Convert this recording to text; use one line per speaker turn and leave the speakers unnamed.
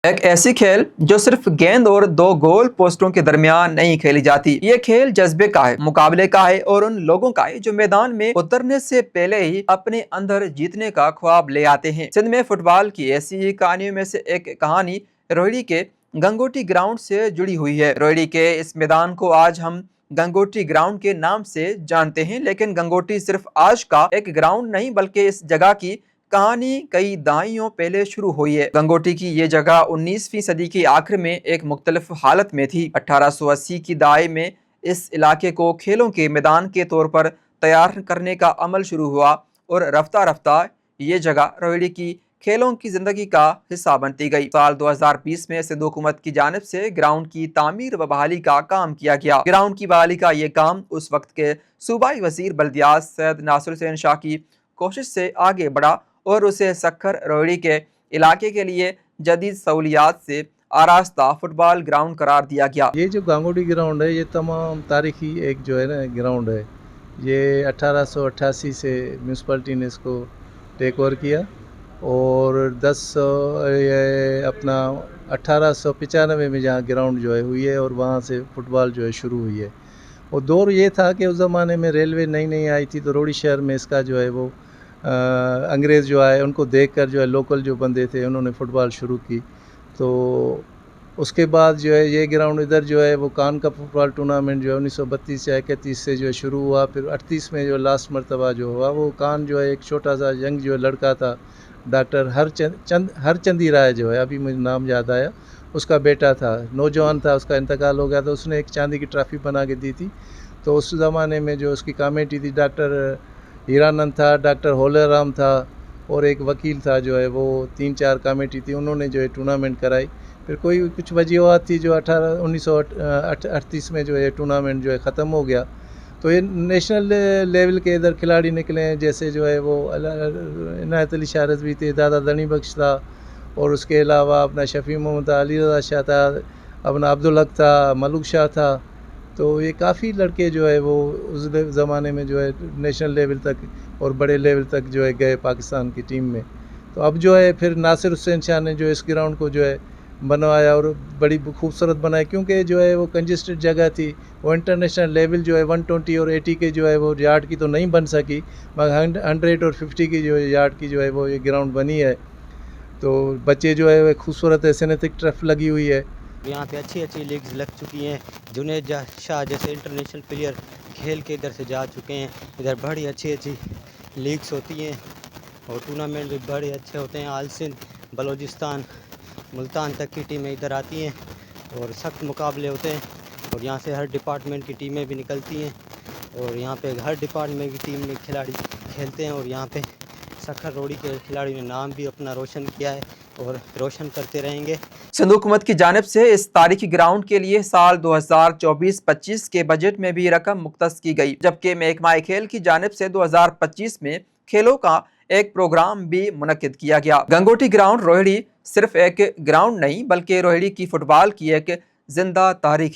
ایک ایسی کھیل جو صرف گیند اور دو گول پوسٹوں کے درمیان نہیں کھیلی جاتی۔ یہ کھیل جذبے کا ہے، مقابلے کا ہے اور ان لوگوں کا ہے جو میدان میں اترنے سے پہلے ہی اپنے اندر جیتنے کا خواب لے آتے ہیں۔ سندھ میں فٹ بال کی ایسی ہی کہانیوں میں سے ایک کہانی روہڑی کے گنگوٹی گراؤنڈ سے جڑی ہوئی ہے۔ روہڑی کے اس میدان کو آج ہم گنگوٹی گراؤنڈ کے نام سے جانتے ہیں، لیکن گنگوٹی صرف آج کا ایک گراؤنڈ نہیں بلکہ اس جگہ کی کہانی کئی دہائیوں پہلے شروع ہوئی ہے۔ گنگوٹی کی یہ جگہ 19ویں صدی کے آخر میں ایک مختلف حالت میں تھی۔ 1880 کی دہائی میں اس علاقے کو کھیلوں کے میدان کے طور پر تیار کرنے کا عمل شروع ہوا اور رفتہ رفتہ یہ جگہ روہڑی کی کھیلوں کی زندگی کا حصہ بنتی گئی۔ سال 2020 میں سندھ حکومت کی جانب سے گراؤنڈ کی تعمیر و بحالی کا کام کیا گیا۔ گراؤنڈ کی بحالی کا یہ کام اس وقت کے صوبائی وزیر بلدیات سید ناصر حسین شاہ کی کوشش سے آگے بڑھا اور اسے سکھر روہڑی کے علاقے کے لیے جدید سہولیات سے آراستہ فٹ بال گراؤنڈ قرار دیا گیا۔
یہ جو گنگوٹی گراؤنڈ ہے یہ تمام تاریخی ایک جو ہے نا گراؤنڈ ہے۔ یہ 1888 سے میونسپلٹی نے اس کو ٹیک اوور کیا اور 1895 میں جہاں گراؤنڈ جو ہے ہوئی ہے اور وہاں سے فٹ بال جو ہے شروع ہوئی ہے۔ اور دور یہ تھا کہ اس زمانے میں ریلوے نئی آئی تھی تو روہڑی شہر میں اس کا جو ہے وہ انگریز جو آئے ان کو دیکھ کر جو ہے لوکل جو بندے تھے انہوں نے فٹ بال شروع کی۔ تو اس کے بعد جو ہے یہ گراؤنڈ ادھر جو ہے وہ کان کا فٹ بال ٹورنامنٹ جو ہے 1932 یا 31 سے جو ہے شروع ہوا، پھر 38 میں جو لاسٹ مرتبہ جو ہوا وہ کان جو ہے ایک چھوٹا سا ینگ جو ہے لڑکا تھا، ڈاکٹر ہرچندی رائے جو ہے ابھی مجھے نام یاد آیا، اس کا بیٹا تھا، نوجوان تھا، اس کا انتقال ہو گیا تو اس نے ایک چاندی کی ٹرافی بنا کے دی تھی۔ تو اس زمانے میں جو اس کی کمیٹی تھی ڈاکٹر ہیرانند تھا، ڈاکٹر ہولے رام تھا اور ایک وکیل تھا جو ہے وہ 3-4 کمیٹی تھی، انہوں نے جو ہے ٹورنامنٹ کرائی۔ پھر کچھ وجوہات تھی جو 1938 میں جو ہے ٹورنامنٹ جو ہے ختم ہو گیا۔ تو یہ نیشنل لیول کے ادھر کھلاڑی نکلے ہیں، جیسے جو ہے وہ عنایت علی شاہ رضوی تھے، دادا دنی بخش تھا اور اس کے علاوہ اپنا شفیع محمد تھا، علی رضا شاہ تھا، اپنا عبدالحق تھا، ملک شاہ تھا۔ تو یہ کافی لڑکے جو ہے وہ اس زمانے میں جو ہے نیشنل لیول تک اور بڑے لیول تک جو ہے گئے پاکستان کی ٹیم میں۔ تو اب جو ہے پھر ناصر حسین شاہ نے جو اس گراؤنڈ کو جو ہے بنوایا اور بڑی خوبصورت بنائی، کیونکہ جو ہے وہ کنجسٹڈ جگہ تھی، وہ انٹرنیشنل لیول جو ہے 120 اور 80 کے جو ہے وہ یارڈ کی تو نہیں بن سکی، مگر 100 اور 50 کی جو ہے یارڈ کی جو ہے وہ یہ گراؤنڈ بنی ہے۔ تو بچے جو ہے وہ خوبصورت ہے، سینتھک ٹرف لگی ہوئی ہے۔
یہاں پہ اچھی لیگز لگ چکی ہیں، جنید شاہ جیسے انٹرنیشنل پلیئر کھیل کے ادھر سے جا چکے ہیں۔ ادھر بڑی اچھی لیگز ہوتی ہیں اور ٹورنامنٹ بھی بڑے اچھے ہوتے ہیں۔ آل سندھ، بلوچستان، ملتان تک کی ٹیمیں ادھر آتی ہیں اور سخت مقابلے ہوتے ہیں اور یہاں سے ہر ڈپارٹمنٹ کی ٹیمیں بھی نکلتی ہیں اور یہاں پہ ہر ڈپارٹمنٹ کی ٹیم میں کھلاڑی کھیلتے ہیں اور یہاں پہ سکھر روہڑی کے کھلاڑی نے نام بھی اپنا روشن کیا ہے اور روشن کرتے رہیں گے۔
سندھ حکومت کی جانب سے اس تاریخی گراؤنڈ کے لیے سال 2024-25 کے بجٹ میں بھی رقم مختص کی گئی، جبکہ محکمہ کھیل کی جانب سے 2025 میں کھیلوں کا ایک پروگرام بھی منعقد کیا گیا۔ گنگوٹی گراؤنڈ روہڑی صرف ایک گراؤنڈ نہیں بلکہ روہڑی کی فٹ بال کی ایک زندہ تاریخ ہے۔